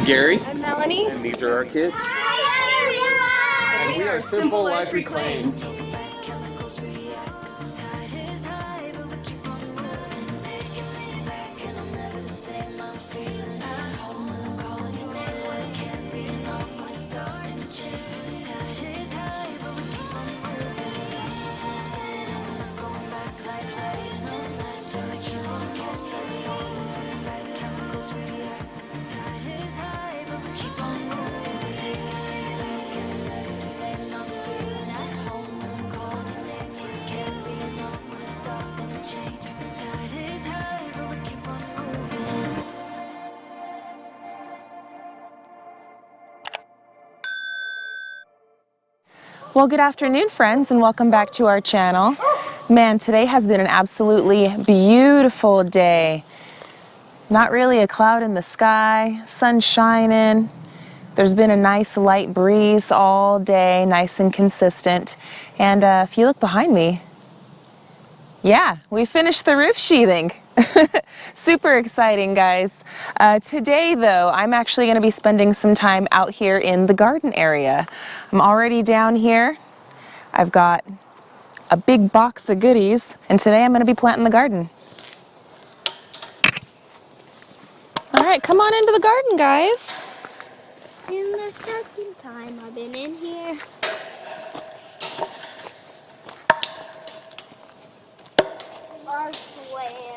Gary. I'm Melanie. And these are our kids. And we are Simple Life Reclaimed. Well, good afternoon, friends, and welcome back to our channel. Man, today has been an absolutely beautiful day. Not really a cloud in the sky, sun shining. There's been a nice light breeze all day, nice and consistent. And if you look behind me, yeah, we finished the roof sheathing. Super exciting, guys. Today, though, I'm actually going to be spending some time out here in the garden area. I'm already down here. I've got a big box of goodies, and today I'm going to be planting the garden. All right, come on into the garden, guys. In the second time I've been in here.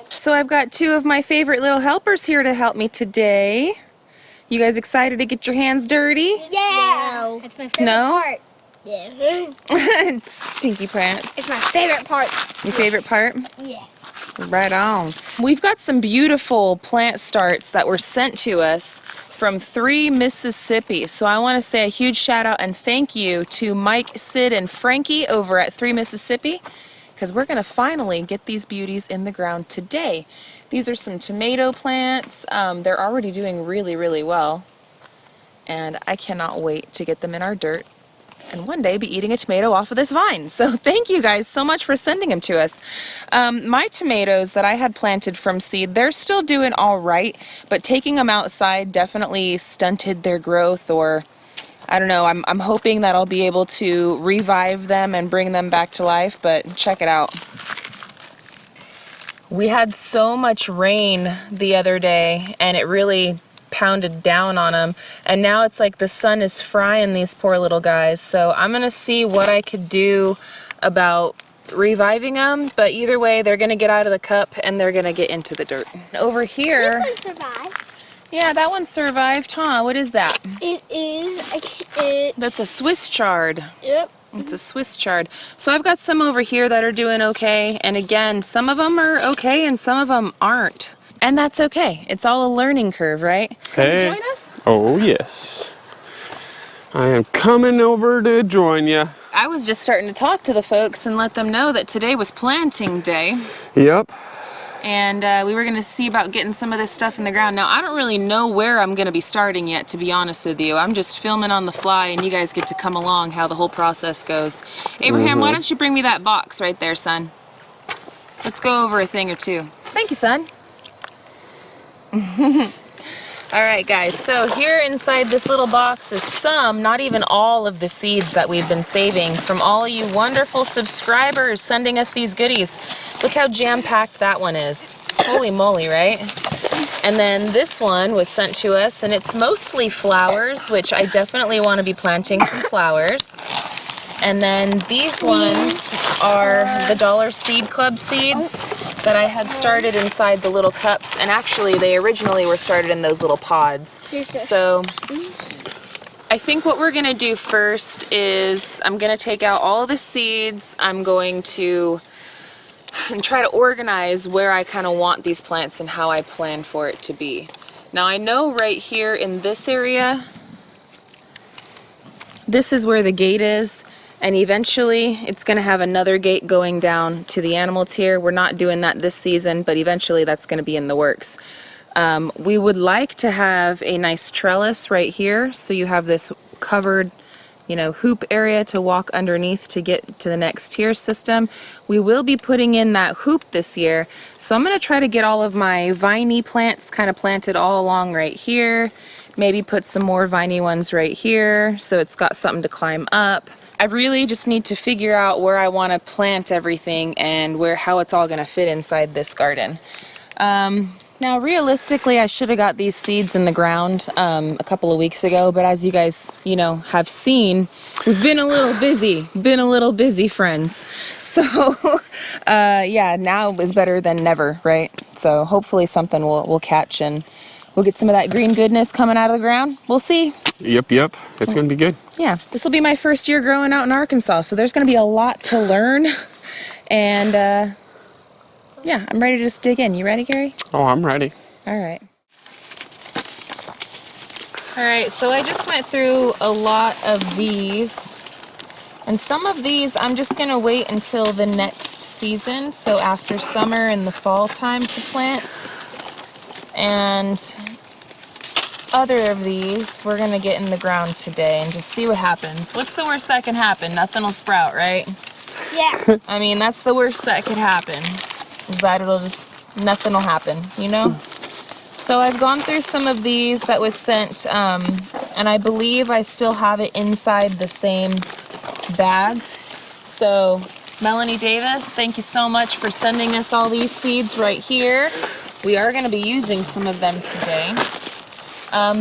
So I've got two of my favorite little helpers here to help me today. You guys excited to get your hands dirty? Yeah! No. That's my favorite part. Yeah. Stinky pants. It's my favorite part. Your favorite part? Yes. Right on. We've got some beautiful plant starts that were sent to us from 3 Mississippi. So I want to say a huge shout out and thank you to Mike, Sid, and Frankie over at 3 Mississippi, because we're going to finally get these beauties in the ground today. These are some tomato plants. They're already doing really, really well. And I cannot wait to get them in our dirt and one day be eating a tomato off of this vine. So thank you guys so much for sending them to us. My tomatoes that I had planted from seed, they're still doing all right, but taking them outside definitely stunted their growth, or I don't know, I'm hoping that I'll be able to revive them and bring them back to life, but check it out. We had so much rain the other day, and it really pounded down on them, and now it's like the sun is frying these poor little guys. So I'm gonna see what I could do about reviving them, but either way they're gonna get out of the cup and they're gonna get into the dirt. Over here, This one survived. Yeah, that one survived, huh? What is that? It is. That's a Swiss chard. Yep. It's a Swiss chard. So I've got some over here that are doing okay, and again, some of them are okay and some of them aren't. And that's okay. It's all a learning curve, right? Hey. Can you join us? Oh, yes. I am coming over to join you. I was just starting to talk to the folks and let them know that today was planting day. Yep. And we were going to see about getting some of this stuff in the ground. Now, I don't really know where I'm going to be starting yet, to be honest with you. I'm just filming on the fly, and you guys get to come along how the whole process goes. Abraham, why don't you bring me that box right there, son? Let's go over a thing or two. Thank you, son. Alright guys, so here inside this little box is some, not even all of the seeds that we've been saving from all of you wonderful subscribers sending us these goodies. Look how jam-packed that one is. Holy moly, right? And then this one was sent to us, and it's mostly flowers, which I definitely want to be planting some flowers. And then these ones are the Dollar Seed Club seeds that I had started inside the little cups, and actually they originally were started in those little pods. So I think what we're gonna do first is I'm gonna take out all of the seeds. I'm going to try to organize where I kind of want these plants and how I plan for it to be. Now I know right here in this area, this is where the gate is. And eventually it's going to have another gate going down to the animal tier. We're not doing that this season, but eventually that's going to be in the works. We would like to have a nice trellis right here, so you have this covered, you know, hoop area to walk underneath to get to the next tier system. We will be putting in that hoop this year, so I'm going to try to get all of my viney plants kind of planted all along right here. Maybe put some more viney ones right here so it's got something to climb up. I really just need to figure out where I want to plant everything and how it's all going to fit inside this garden. Now realistically I should have got these seeds in the ground a couple of weeks ago, but as you guys have seen, we've been a little busy friends. So yeah, now is better than never, right? So hopefully something will catch and we'll get some of that green goodness coming out of the ground. We'll see. Yep. It's gonna be good. Yeah, this will be my first year growing out in Arkansas, so there's gonna be a lot to learn. And yeah, I'm ready to just dig in. You ready, Gary? Oh, I'm ready. All right. All right, so I just went through a lot of these. And some of these I'm just gonna wait until the next season, so after summer and the fall time to plant. And other of these we're gonna get in the ground today and just see what happens. What's the worst that can happen? Nothing will sprout, right? Yeah. I mean, that's the worst that could happen. Is that nothing will happen, So I've gone through some of these that was sent, and I believe I still have it inside the same bag. So Melanie Davis, thank you so much for sending us all these seeds right here. We are going to be using some of them today.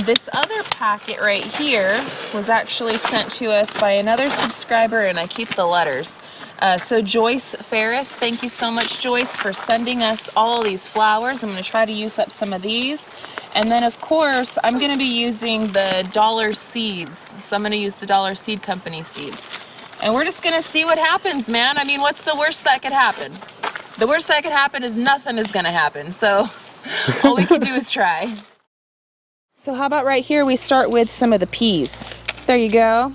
This other packet right here was actually sent to us by another subscriber, and I keep the letters. So Joyce Ferris, thank you so much, Joyce, for sending us all these flowers. I'm going to try to use up some of these. And then, of course, I'm going to be using the Dollar Seeds. So I'm going to use the Dollar Seed Company seeds. And we're just going to see what happens, man. I mean, what's the worst that could happen? The worst that could happen is nothing is going to happen. So all we can do is try. So how about right here we start with some of the peas. There you go.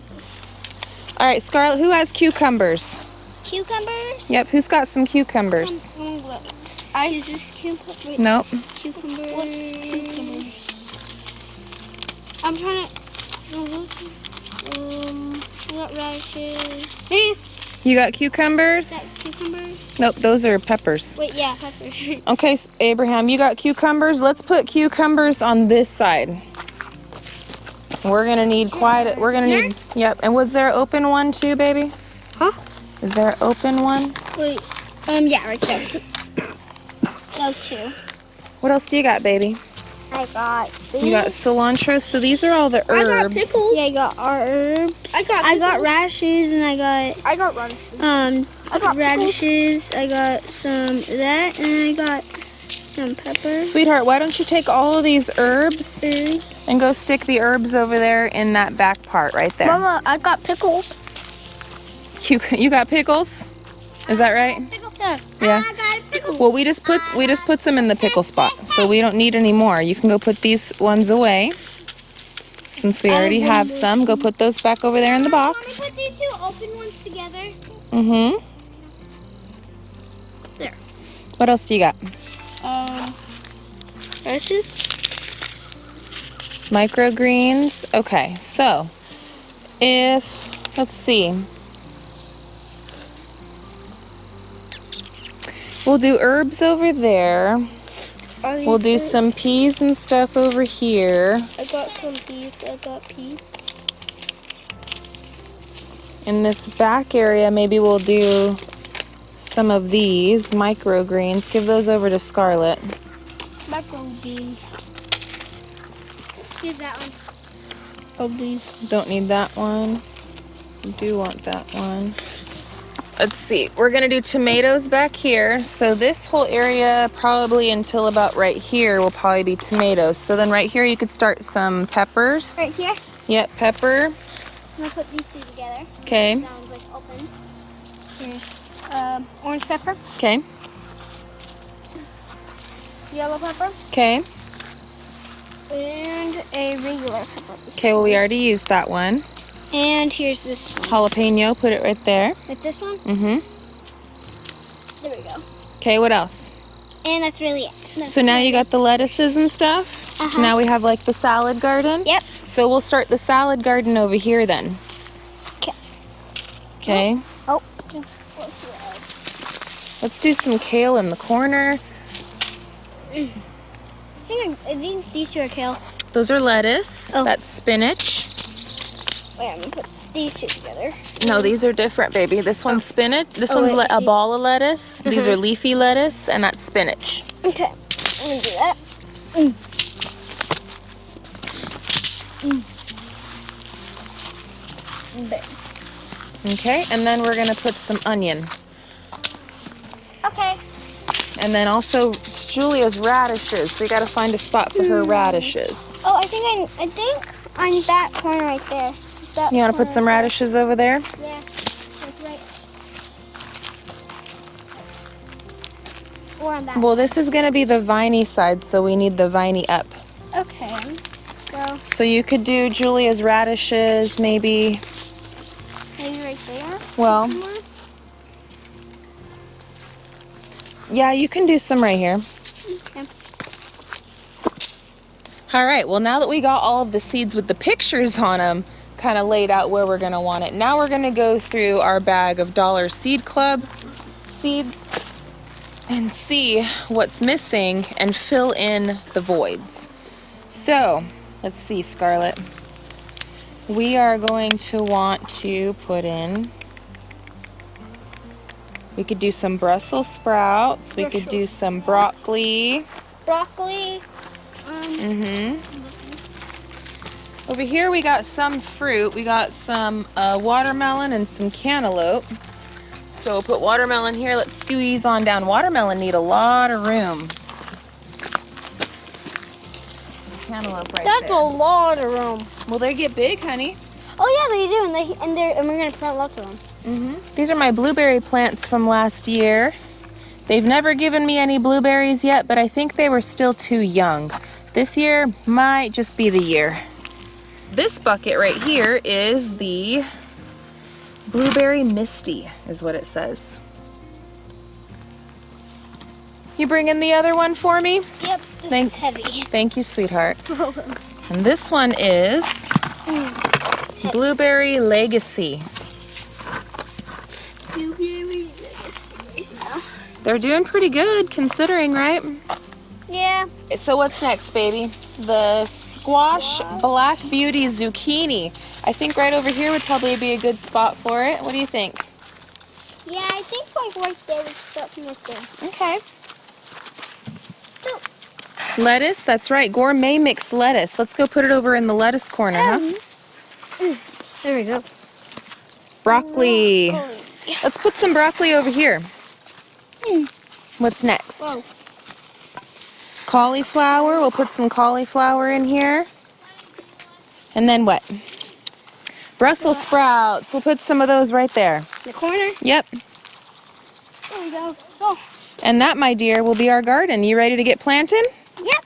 All right, Scarlett, who has cucumbers? Cucumbers? Yep, who's got some cucumbers? Is this cucumber? Nope. Cucumbers. What's cucumbers? I'm trying to. I got radishes. You got cucumbers? Is that cucumbers? Nope, those are peppers. Wait, yeah, peppers. Okay, Abraham, you got cucumbers. Let's put cucumbers on this side. We're gonna need yep. And was there an open one too, baby? Huh? Is there an open one? Wait, yeah, right there. Those two. What else do you got, baby? I got these. You got cilantro. So these are all the herbs. I got pickles. Yeah, I got herbs. I got radishes, and I got radishes. I got radishes. I got some of that, and I got some peppers. Sweetheart, why don't you take all of these herbs and go stick the herbs over there in that back part right there. Mama, I got pickles. You got pickles? Is that right? Yeah. I got pickles. Well, we just put some in the pickle spot, so we don't need any more. You can go put these ones away. Since we already have some, go put those back over there in the box. Put these two open ones together. Mm-hmm. There. What else do you got? Radishes. Microgreens. Okay, so let's see. We'll do herbs over there. We'll do some peas and stuff over here. I got some peas. I got peas. In this back area, maybe we'll do some of these microgreens. Give those over to Scarlett. Microgreens. Here's that one. Oh, please. Don't need that one. I do want that one. Let's see. We're going to do tomatoes back here. So this whole area, probably until about right here, will probably be tomatoes. So then right here, you could start some peppers. Right here? Yep, pepper. I'm going to put these two together. Okay. Sounds like open. Here's orange pepper. Okay. Yellow pepper. Okay. And a regular pepper. Okay, well, we already used that one. And here's this one. Jalapeno, put it right there. Like this one? Mm-hmm. There we go. Okay, what else? And that's really it. So now you got the lettuces and stuff. So now we have like the salad garden. Yep. So we'll start the salad garden over here then. Okay. Okay. Oh. Let's do some kale in the corner. I think these two are kale. Those are lettuce. Oh. That's spinach. Wait, I'm gonna put these two together. No, these are different, baby. This one's spinach. This Oh, one's wait, a see. ball of lettuce. These are leafy lettuce, and that's spinach. Okay, I'm gonna do that. Okay, and then we're gonna put some onion. Okay. And then also it's Julia's radishes. So you gotta find a spot for her radishes. Oh, I think on that corner right there. That You wanna put corner some right radishes over there? there. Yeah, that's right. Or on that. Well, this is gonna be the viney side, so we need the viney up. Okay. So you could do Julia's radishes, maybe. Maybe right there. Well, somewhere? yeah, you can do some right here. Okay. All right, well, now that we got all of the seeds with the pictures on them kind of laid out where we're gonna want it, now we're gonna go through our bag of Dollar Seed Club seeds and see what's missing and fill in the voids. So, let's see, Scarlett. We are going to want to put in, we could do some Brussels sprouts, we could do some broccoli. Broccoli. Over here we got some fruit. We got some watermelon and some cantaloupe. So we'll put watermelon here. Let's squeeze on down. Watermelon need a lot of room. Cantaloupe right That's there. a lot of room. Will they get big, honey? Oh yeah, they do, and we're gonna plant lots of them. These are my blueberry plants from last year. They've never given me any blueberries yet, but I think they were still too young. This year might just be the year. This bucket right here is the Blueberry Misty, is what it says. You bring in the other one for me? Yep, this Thanks. is heavy. Thank you, sweetheart. And this one is Blueberry Legacy. Blueberry legacy. They're doing pretty good considering, right? Yeah. So what's next, baby? The squash Black Beauty zucchini. I think right over here would probably be a good spot for it. What do you think? Yeah, I think like right there would start right there. Okay. So, Lettuce, that's right. Gourmet mixed lettuce. Let's go put it over in the lettuce corner, huh? there we go. Broccoli. Let's put some broccoli over here. What's next? Whoa. Cauliflower. We'll put some cauliflower in here. And then what? Brussels sprouts. We'll put some of those right there. The corner? Yep. There we go. Oh. And that, my dear, will be our garden. You ready to get planted? Yep.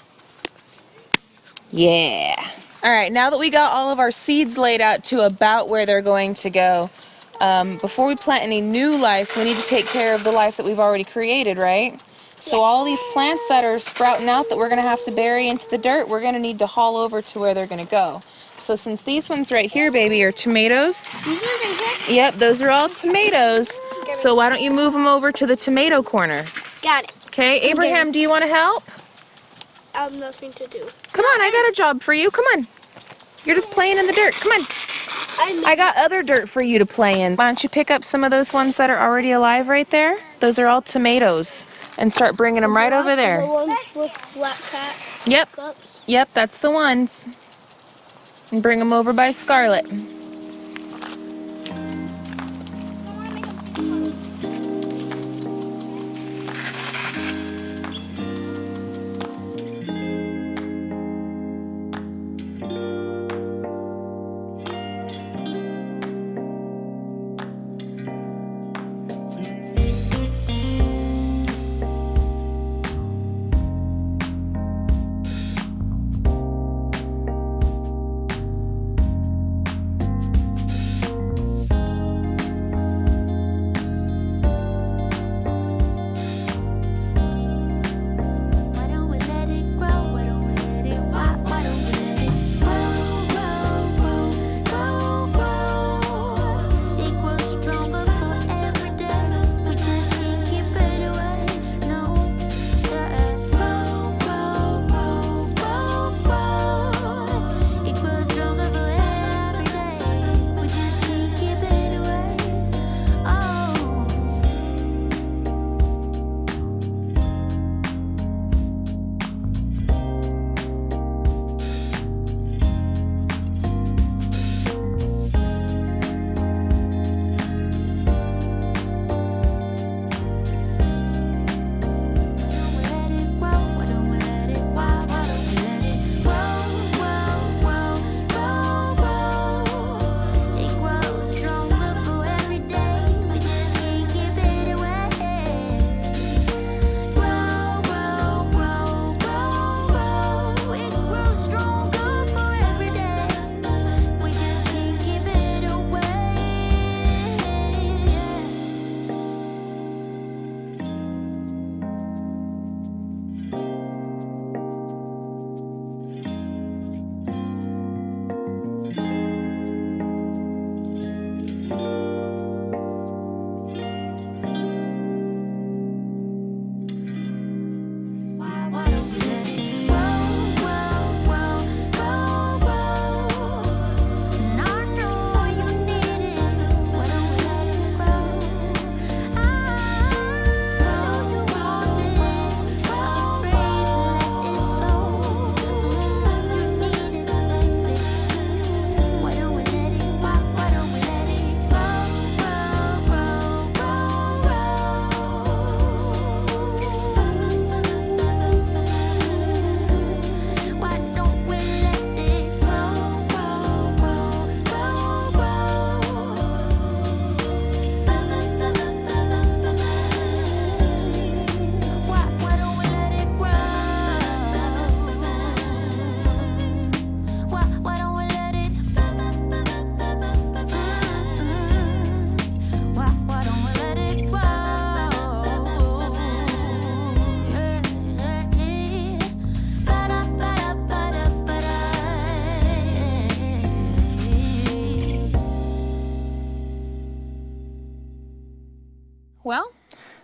Yeah. All right, now that we got all of our seeds laid out to about where they're going to go, before we plant any new life, we need to take care of the life that we've already created, right? So all these plants that are sprouting out that we're going to have to bury into the dirt, we're going to need to haul over to where they're going to go. So since these ones right here, baby, are tomatoes. These ones right here? Yep, those are all tomatoes. So why don't you move them over to the tomato corner? Got it. Okay, Abraham, do you want to help? I have nothing to do. Come on, I got a job for you. Come on. You're just playing in the dirt. Come on. I got other dirt for you to play in. Why don't you pick up some of those ones that are already alive right there? Those are all tomatoes. And start bringing them right over there. The ones with flat cap Yep. cups. Yep, that's the ones. And bring them over by Scarlett.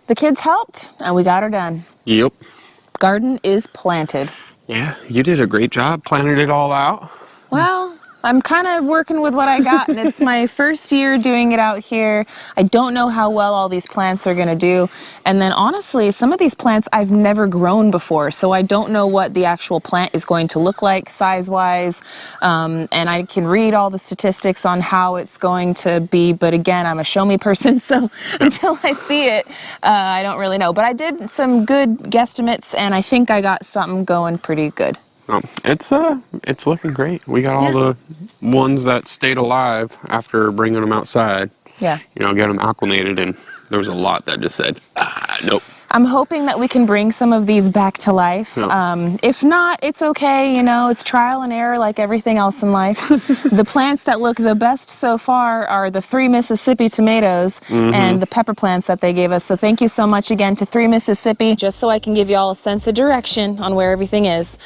The kids helped, and we got her done. Yep. Garden is planted. Yeah, you did a great job planning it all out. Well, I'm kind of working with what I got, and it's my first year doing it out here. I don't know how well all these plants are going to do. And then honestly, some of these plants I've never grown before, so I don't know what the actual plant is going to look like size-wise. And I can read all the statistics on how it's going to be, but again, I'm a show-me person, so until I see it, I don't really know. But I did some good guesstimates, and I think I got something going pretty good. It's looking great. We got all the ones that stayed alive after bringing them outside. Yeah. You know, get them acclimated, and there was a lot that just said, nope. I'm hoping that we can bring some of these back to life. Yeah. If not, it's okay, you know, it's trial and error like everything else in life. The plants that look the best so far are the 3 Mississippi tomatoes and the pepper plants that they gave us. So thank you so much again to 3 Mississippi, just so I can give you all a sense of direction on where everything is.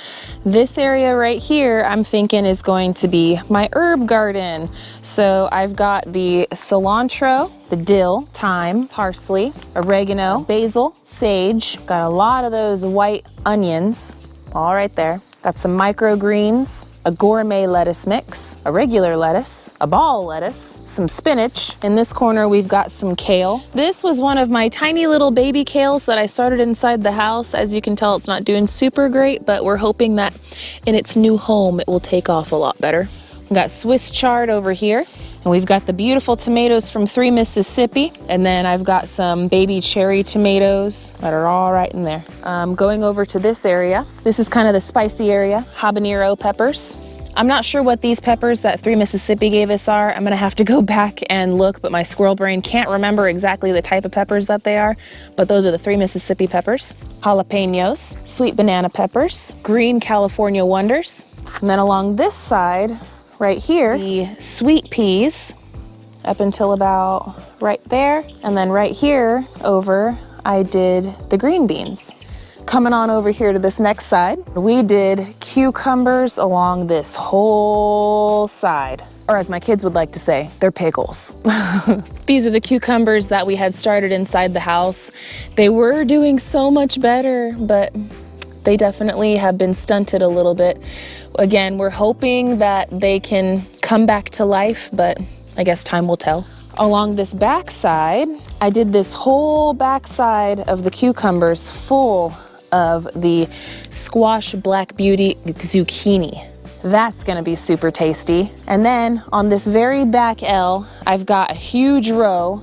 This area right here, I'm thinking is going to be my herb garden. So I've got the cilantro, the dill, thyme, parsley, oregano, basil, sage. Got a lot of those white onions, all right there. Got some microgreens, a gourmet lettuce mix, a regular lettuce, a ball lettuce, some spinach. In this corner, we've got some kale. This was one of my tiny little baby kales that I started inside the house. As you can tell, it's not doing super great, but we're hoping that in its new home, it will take off a lot better. We've got Swiss chard over here. And we've got the beautiful tomatoes from 3 Mississippi. And then I've got some baby cherry tomatoes that are all right in there. Going over to this area. This is kind of the spicy area, habanero peppers. I'm not sure what these peppers that 3 Mississippi gave us are. I'm gonna have to go back and look, but my squirrel brain can't remember exactly the type of peppers that they are. But those are the 3 Mississippi peppers. Jalapenos, sweet banana peppers, green California wonders. And then along this side, right here, the sweet peas up until about right there. And then right here over, I did the green beans. Coming on over here to this next side, we did cucumbers along this whole side. Or as my kids would like to say, they're pickles. These are the cucumbers that we had started inside the house. They were doing so much better, but they definitely have been stunted a little bit. Again, we're hoping that they can come back to life, but I guess time will tell. Along this back side, I did this whole back side of the cucumbers full of the squash black beauty zucchini. That's gonna be super tasty. And then on this very back L, I've got a huge row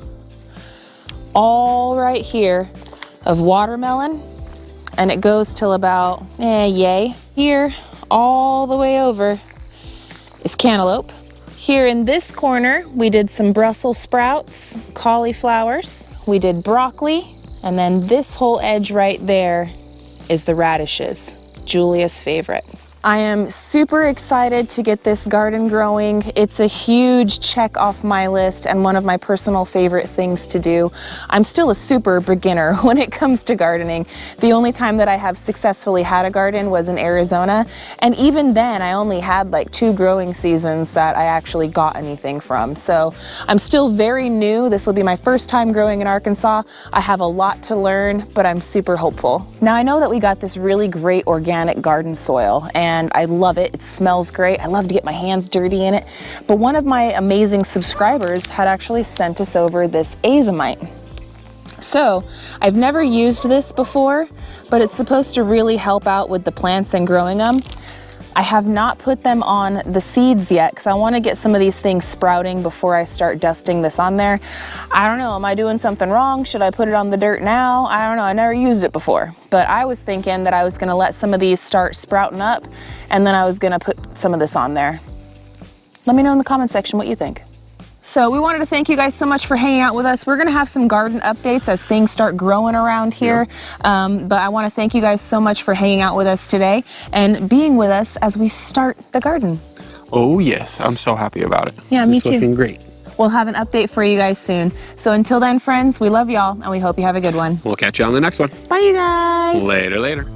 all right here of watermelon, and it goes till about yay. Here, all the way over is cantaloupe. Here in this corner, we did some Brussels sprouts, cauliflowers, we did broccoli, and then this whole edge right there is the radishes, Julia's favorite. I am super excited to get this garden growing. It's a huge check off my list and one of my personal favorite things to do. I'm still a super beginner when it comes to gardening. The only time that I have successfully had a garden was in Arizona, and even then I only had like 2 growing seasons that I actually got anything from. So I'm still very new. This will be my first time growing in Arkansas. I have a lot to learn, but I'm super hopeful. Now I know that we got this really great organic garden soil, and I love it. It smells great. I love to get my hands dirty in it. But one of my amazing subscribers had actually sent us over this azomite. So I've never used this before, but it's supposed to really help out with the plants and growing them. I have not put them on the seeds yet because I want to get some of these things sprouting before I start dusting this on there. I don't know, am I doing something wrong? Should I put it on the dirt now? I don't know, I never used it before. But I was thinking that I was going to let some of these start sprouting up, and then I was going to put some of this on there. Let me know in the comment section what you think. So we wanted to thank you guys so much for hanging out with us. We're gonna have some garden updates as things start growing around here. But I wanna thank you guys so much for hanging out with us today and being with us as we start the garden. Oh yes, I'm so happy about it. Yeah, me it's too. Looking great. We'll have an update for you guys soon. So until then, friends, we love y'all and we hope you have a good one. We'll catch you on the next one. Bye, you guys. Later.